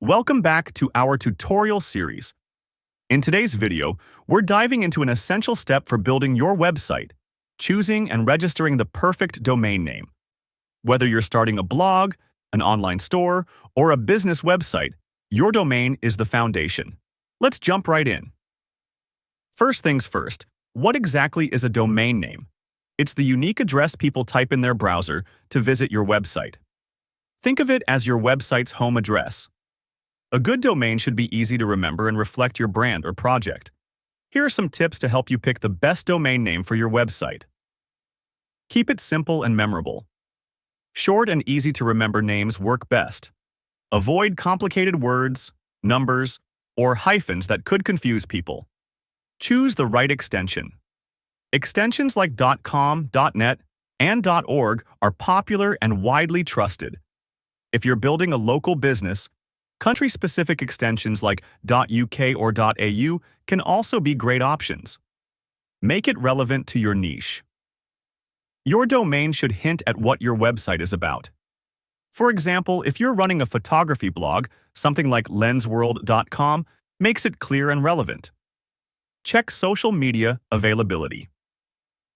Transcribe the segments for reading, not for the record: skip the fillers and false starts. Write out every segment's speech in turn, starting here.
Welcome back to our tutorial series. In today's video, we're diving into an essential step for building your website, choosing and registering the perfect domain name. Whether you're starting a blog, an online store, or a business website, your domain is the foundation. Let's jump right in. First things first, what exactly is a domain name? It's the unique address people type in their browser to visit your website. Think of it as your website's home address. A good domain should be easy to remember and reflect your brand or project. Here are some tips to help you pick the best domain name for your website. Keep it simple and memorable. Short and easy to remember names work best. Avoid complicated words, numbers, or hyphens that could confuse people. Choose the right extension. Extensions like .com, .net, and .org are popular and widely trusted. If you're building a local business, country-specific extensions like .uk or .au can also be great options. Make it relevant to your niche. Your domain should hint at what your website is about. For example, if you're running a photography blog, something like lensworld.com makes it clear and relevant. Check social media availability.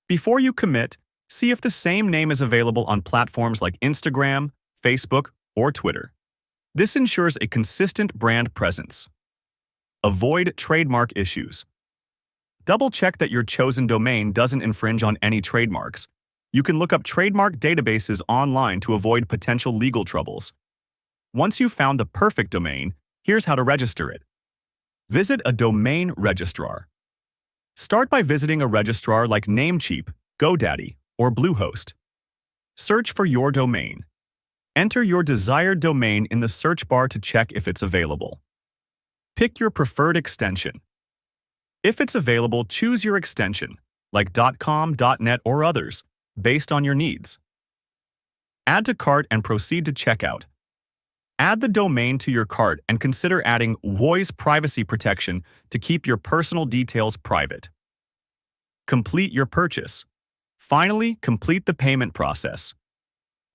Before you commit, see if the same name is available on platforms like Instagram, Facebook, or Twitter. This ensures a consistent brand presence. Avoid trademark issues. Double-check that your chosen domain doesn't infringe on any trademarks. You can look up trademark databases online to avoid potential legal troubles. Once you've found the perfect domain, here's how to register it. Visit a domain registrar. Start by visiting a registrar like Namecheap, GoDaddy, or Bluehost. Search for your domain. Enter your desired domain in the search bar to check if it's available. Pick your preferred extension. If it's available, choose your extension, like .com, .net, or others, based on your needs. Add to cart and proceed to checkout. Add the domain to your cart and consider adding WOIS privacy protection to keep your personal details private. Complete your purchase. Finally, complete the payment process.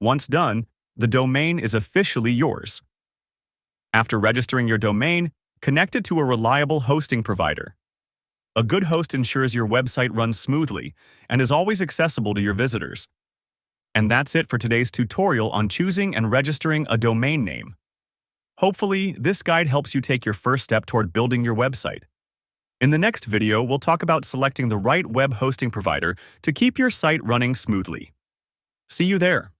Once done, the domain is officially yours. After registering your domain, connect it to a reliable hosting provider. A good host ensures your website runs smoothly and is always accessible to your visitors. And that's it for today's tutorial on choosing and registering a domain name. Hopefully, this guide helps you take your first step toward building your website. In the next video, we'll talk about selecting the right web hosting provider to keep your site running smoothly. See you there.